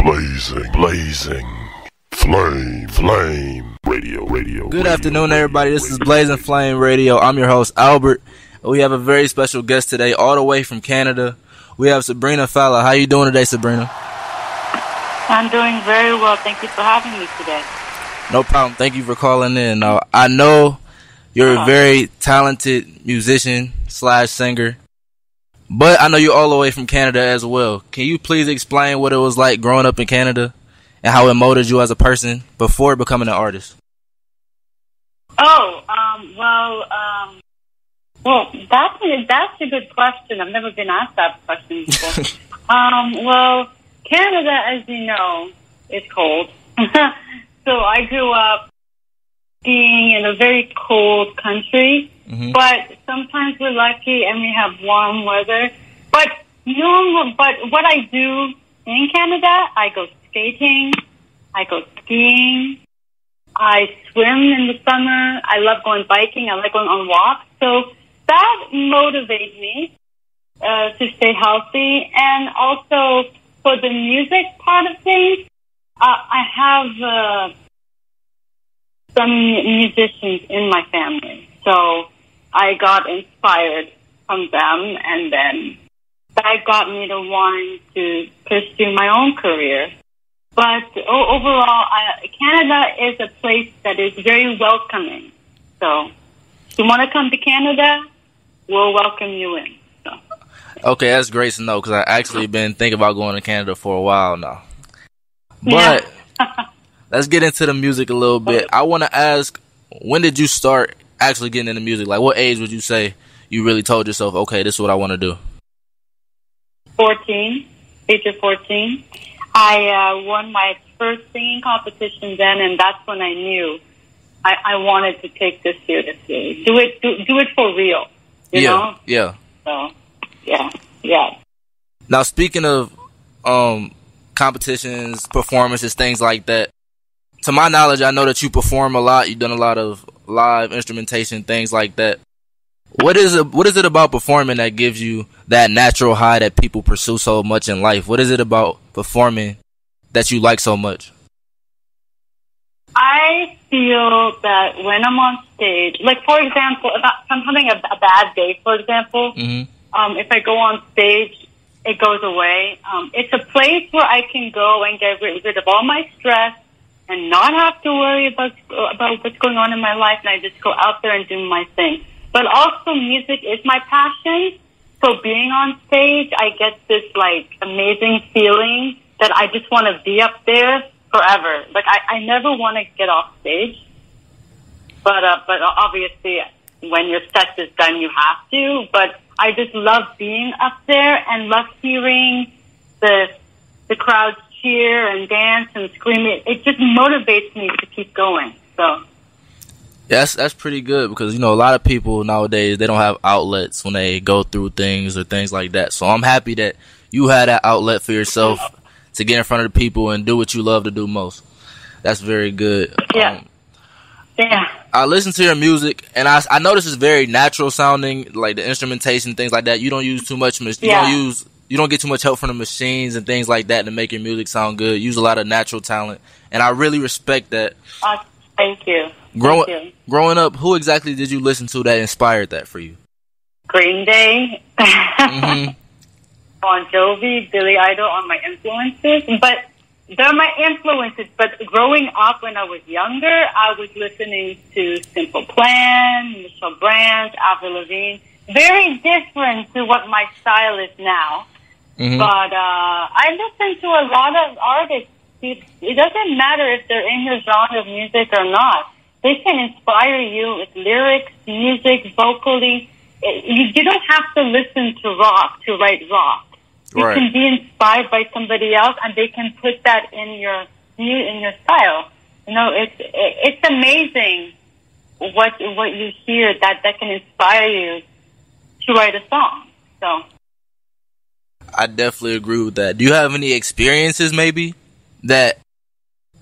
Flame Radio. Good afternoon, everybody. This is Blazing Flame Radio. I'm your host, Albert. We have a very special guest today, all the way from Canada. We have Sabrina Fallah. How you doing today, Sabrina? I'm doing very well. Thank you for having me today. No problem. Thank you for calling in. I know you're a very talented musician / singer, but I know you're all the way from Canada as well. Can you please explain what it was like growing up in Canada and how it molded you as a person before becoming an artist? Well, that's a good question. I've never been asked that question before. Well, Canada, as you know, is cold. So I grew up being in a very cold country, but sometimes we're lucky and we have warm weather. But what I do in Canada, I go skating, I go skiing, I swim in the summer, I love going biking, I like going on walks. So that motivates me to stay healthy. And also for the music part of things, I have some musicians in my family. So I got inspired from them, and then that got me to wanting to pursue my own career. But overall, Canada is a place that is very welcoming. So if you want to come to Canada, we'll welcome you in. So. Okay, that's great to know, because I've actually been thinking about going to Canada for a while now. But let's get into the music a little bit. I want to ask, when did you start actually getting into music? Like, what age would you say you really told yourself, okay, this is what I want to do? 14, age of 14. I won my first singing competition then, and that's when I knew I wanted to take this seriously. Do it for real, you know? Yeah. So, yeah. Now, speaking of competitions, performances, things like that, to my knowledge, I know that you perform a lot. You've done a lot of live instrumentation, things like that. What is it about performing that gives you that natural high that people pursue so much in life? What is it about performing that you like so much? I feel that when I'm on stage, like, for example, if I'm having a bad day, for example, if I go on stage, it goes away. It's a place where I can go and get rid of all my stress and not have to worry about what's going on in my life, and I just go out there and do my thing. But also, music is my passion, so being on stage, I get this, like, amazing feeling that I just want to be up there forever. Like, I never want to get off stage, but obviously, when your set is done, you have to, but I just love being up there and love hearing the crowd cheer and dance and scream. It just motivates me to keep going. So that's pretty good, because a lot of people nowadays, they don't have outlets when they go through things or things like that. So I'm happy that you had that outlet for yourself to get in front of the people and do what you love to do most. That's very good. Yeah. I listen to your music, and I know this is very natural sounding, like the instrumentation, things like that. You don't use too much. You don't get too much help from the machines and things like that to make your music sound good. You use a lot of natural talent, and I really respect that. Thank you. Growing up, who exactly did you listen to that inspired that for you? Green Day, Bon Jovi, Billy Idol are my influences, but they're my influences. But growing up, when I was younger, I was listening to Simple Plan, Michelle Branch, Avril Lavigne. Very different to what my style is now. But I listen to a lot of artists. It doesn't matter if they're in your genre of music or not. They can inspire you with lyrics, music, vocally. You don't have to listen to rock to write rock. You can be inspired by somebody else, and they can put that in your style. It's amazing what you hear that can inspire you to write a song. So I definitely agree with that. Do you have any experiences maybe that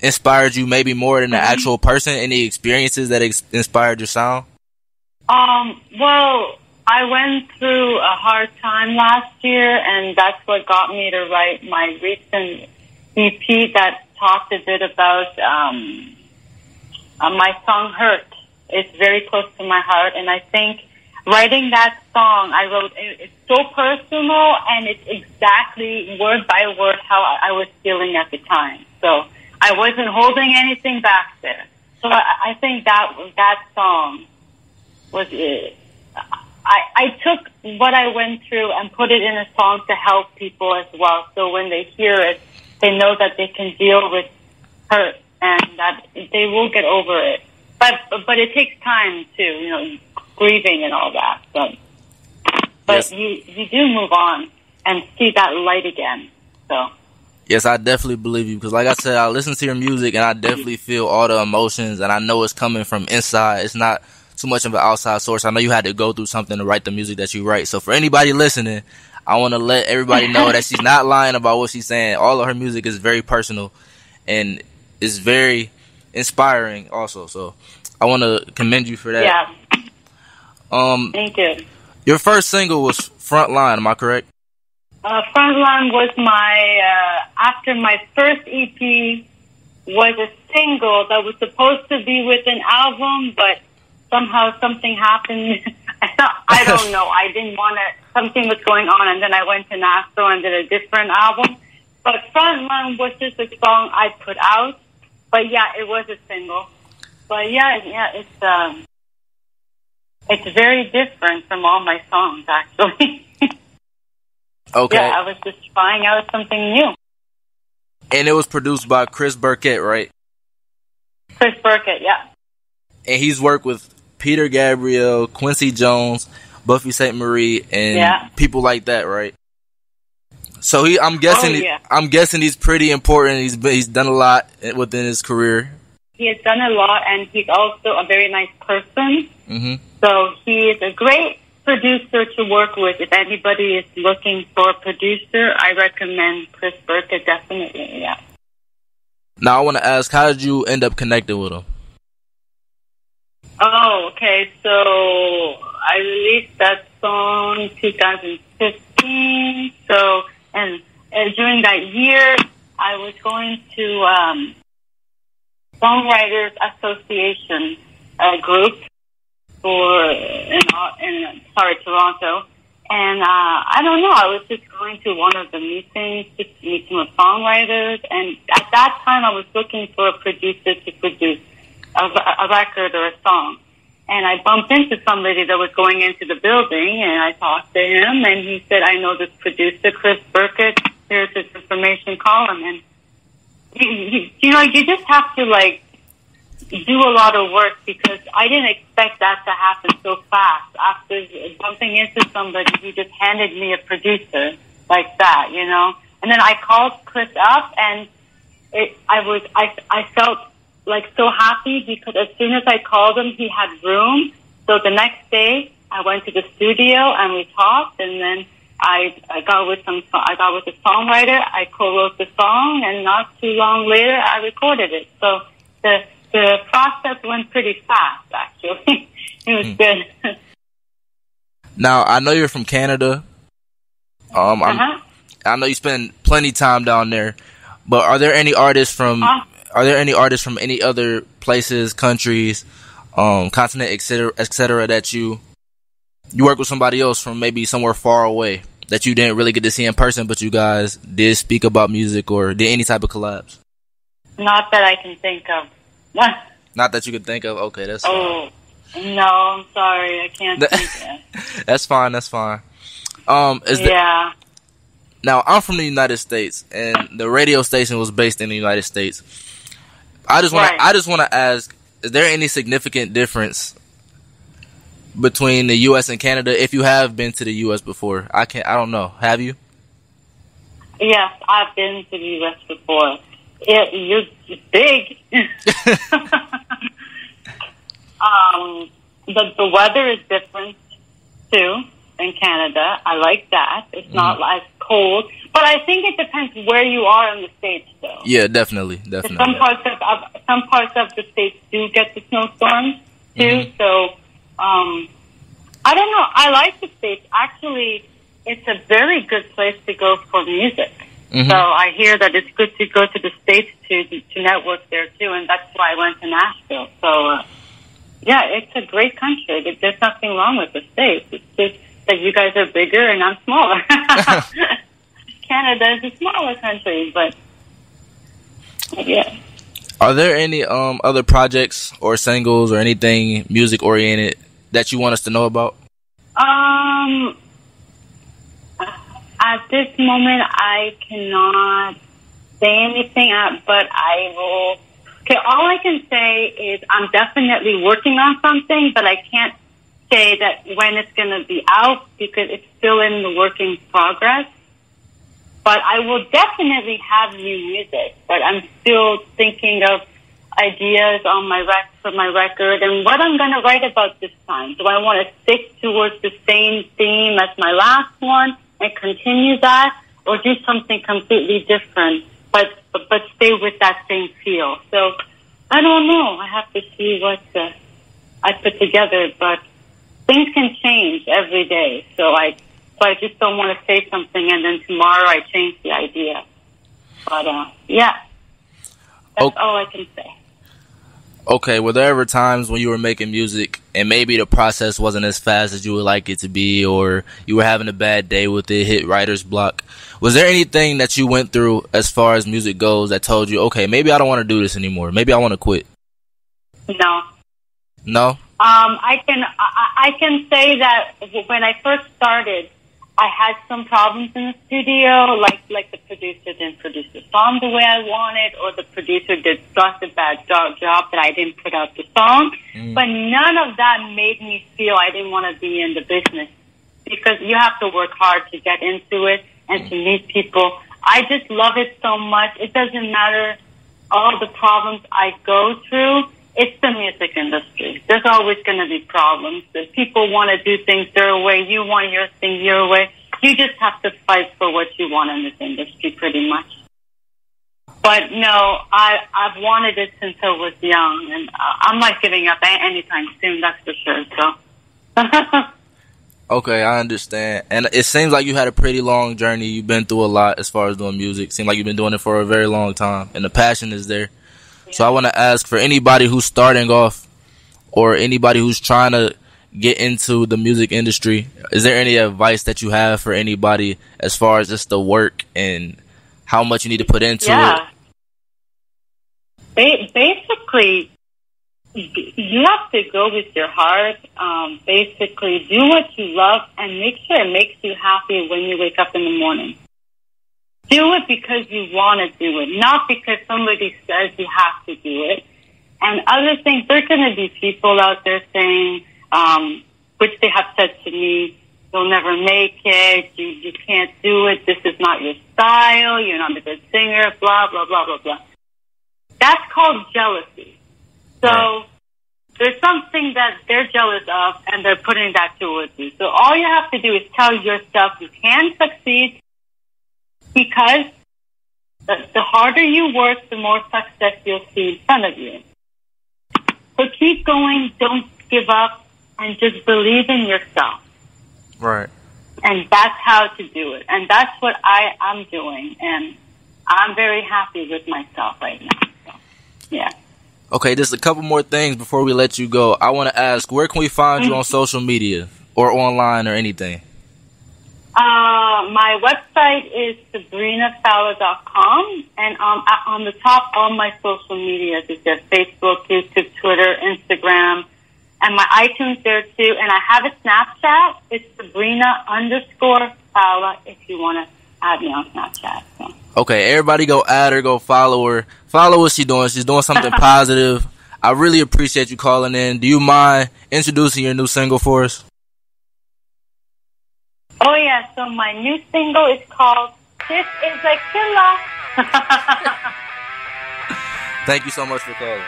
inspired you maybe more than the actual person? Any experiences that inspired your sound? Well, I went through a hard time last year, and that's what got me to write my recent EP that talked a bit about my song "Hurt." It's very close to my heart, and I think writing that song, I wrote it's so personal, and it's exactly word by word how I was feeling at the time. So I wasn't holding anything back there. So I think that song was it. I took what I went through and put it in a song to help people as well. So when they hear it, they know that they can deal with hurt and that they will get over it. But it takes time too, grieving and all that. But yes. you do move on and see that light again. So. Yes, I definitely believe you because, like I said, I listen to your music and I definitely feel all the emotions, and I know it's coming from inside. It's not too much of an outside source. I know you had to go through something to write the music that you write. So for anybody listening, I want to let everybody know that she's not lying about what she's saying. All of her music is very personal and is very inspiring also. So I want to commend you for that. Yeah. Thank you. Your first single was Frontline, am I correct? Frontline was after my first EP was a single that was supposed to be with an album, but somehow something happened. I don't know. I didn't want to, something was going on, and then I went to Nashville and did a different album. But Frontline was just a song I put out. But yeah, it was a single. But yeah, it's very different from all my songs, actually. Okay. Yeah, I was just trying out something new. And it was produced by Chris Birkett, right? Chris Birkett, yeah. And he's worked with Peter Gabriel, Quincy Jones, Buffy St. Marie, and people like that, right? So I'm guessing he's pretty important. He's done a lot within his career. He has done a lot, and he's also a very nice person. Mm-hmm. So he is a great producer to work with. If anybody is looking for a producer, I recommend Chris Birkett, definitely, yeah. Now, I want to ask, how did you end up connecting with him? Oh, okay. So I released that song in 2015. So, and during that year, I was going to Songwriters Association group in Toronto. And I don't know, I was just going to one of the meetings, just meeting with songwriters. And at that time, I was looking for a producer to produce a record or a song. And I bumped into somebody that was going into the building, and I talked to him, and he said, I know this producer, Chris Birkett. Here's his information, call him. And, you just have to, do a lot of work, because I didn't expect that to happen so fast. After bumping into somebody, he just handed me a producer like that, And then I called Chris up, and I felt so happy, because as soon as I called him, he had room. So the next day, I went to the studio and we talked, and then I got with a songwriter. I co-wrote the song, and not too long later, I recorded it. So the process went pretty fast, actually. It was good. Now, I know you're from Canada. I know you spend plenty of time down there, but are there any artists from any other places, countries, continent, et cetera, that you work with somebody else from maybe somewhere far away that you didn't really get to see in person, but you guys did speak about music or did any type of collabs? Not that I can think of. What? Not that you can think of? Okay, that's fine. No, I'm sorry. I can't think of. That's fine. Now, I'm from the United States, and the radio station was based in the United States. I just want to ask, is there any significant difference between the U.S. and Canada, if you have been to the U.S. before? I don't know. Have you? Yes, I've been to the U.S. before. It's big. The weather is different, too, in Canada. I like that. It's not as cold. But I think it depends where you are in the States, though. Yeah, definitely. Some parts of the States do get the snowstorms, too. Mm-hmm. So, I don't know. I like the States. Actually, it's a very good place to go for music. Mm-hmm. So I hear that it's good to go to the States to network there too, and that's why I went to Nashville. So, yeah, it's a great country. There's nothing wrong with the States. It's just that you guys are bigger and I'm smaller. Canada is a smaller country, but yeah. Are there any other projects or singles or anything music oriented that you want us to know about? At this moment, I cannot say anything, but I will. Okay, all I can say is I'm definitely working on something, but I can't say that when it's going to be out because it's still in the work in progress. But I will definitely have new music, but I'm still thinking of ideas on for my record and what I'm going to write about this time. Do I want to stick towards the same theme as my last one and continue that, or do something completely different, but stay with that same feel? So I don't know. I have to see what I put together, but things can change every day. So I just don't want to say something and then tomorrow I change the idea. But yeah, that's all I can say. Okay, were there ever times when you were making music and maybe the process wasn't as fast as you would like it to be, or you were having a bad day with it, hit writer's block? Was there anything that you went through as far as music goes that told you, okay, maybe I don't want to do this anymore, maybe I want to quit? No. No? I can say that when I first started, I had some problems in the studio, like the producer didn't produce the song the way I wanted, or the producer did such a bad job that I didn't put out the song. But none of that made me feel I didn't want to be in the business, because you have to work hard to get into it and to meet people. I just love it so much. It doesn't matter all the problems I go through. It's the music industry. There's always going to be problems. If people want to do things their way, you want your thing your way. You just have to fight for what you want in this industry, pretty much. But no, I've wanted it since I was young, and I'm not giving up anytime soon, that's for sure. So. Okay, I understand. And it seems like you had a pretty long journey. You've been through a lot as far as doing music. Seems like you've been doing it for a very long time, and the passion is there. So I want to ask, for anybody who's starting off or anybody who's trying to get into the music industry, is there any advice that you have for anybody as far as just the work and how much you need to put into it? Basically, you have to go with your heart. Basically, do what you love and make sure it makes you happy when you wake up in the morning. Do it because you want to do it, not because somebody says you have to do it. And other things, there are going to be people out there saying, which they have said to me, you'll never make it, you can't do it, this is not your style, you're not a good singer, blah, blah, blah, blah, blah. That's called jealousy. So there's something that they're jealous of, and they're putting that towards you. So all you have to do is tell yourself you can succeed, because the harder you work, the more success you'll see in front of you. So keep going, don't give up, and just believe in yourself. Right. And that's how to do it. And that's what I'm doing. And I'm very happy with myself right now. So, yeah. Okay, just a couple more things before we let you go. I want to ask, where can we find you on social media or online or anything? My website is SabrinaFallah.com, and on the top, all my social medias is there: Facebook, YouTube, Twitter, Instagram, and my iTunes there too. And I have a Snapchat. It's Sabrina_Fallah if you want to add me on Snapchat. So. Okay, everybody go add her, go follow her. Follow what she's doing. She's doing something positive. I really appreciate you calling in. Do you mind introducing your new single for us? Oh, yeah. So my new single is called This Is a Killer. Thank you so much for calling.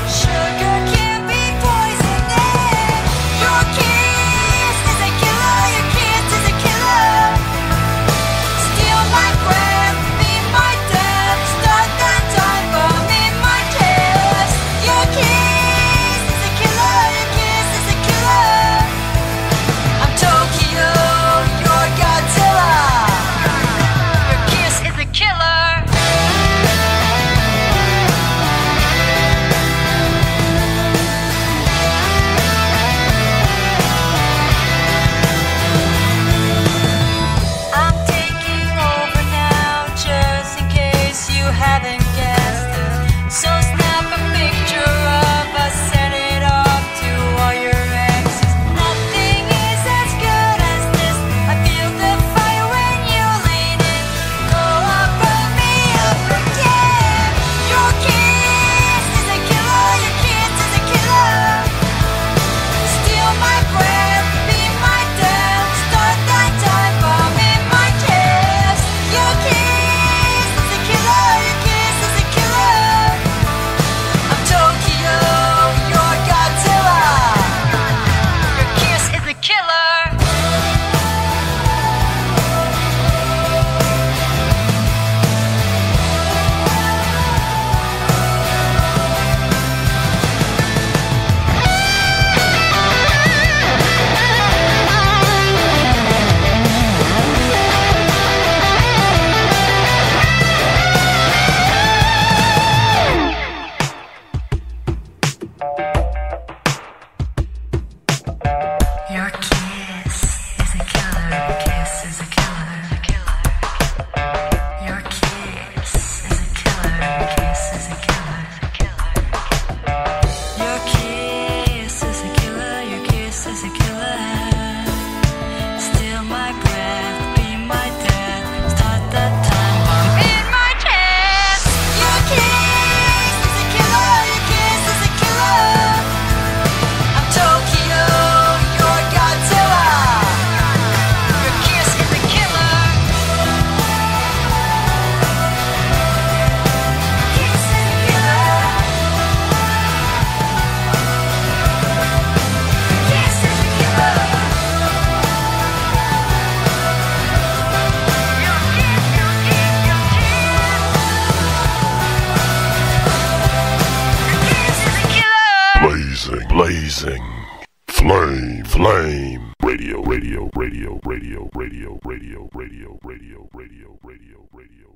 Sugar can be poisonous. Blazing Flame Radio, radio, radio, radio, radio, radio, radio, radio, radio, radio, radio.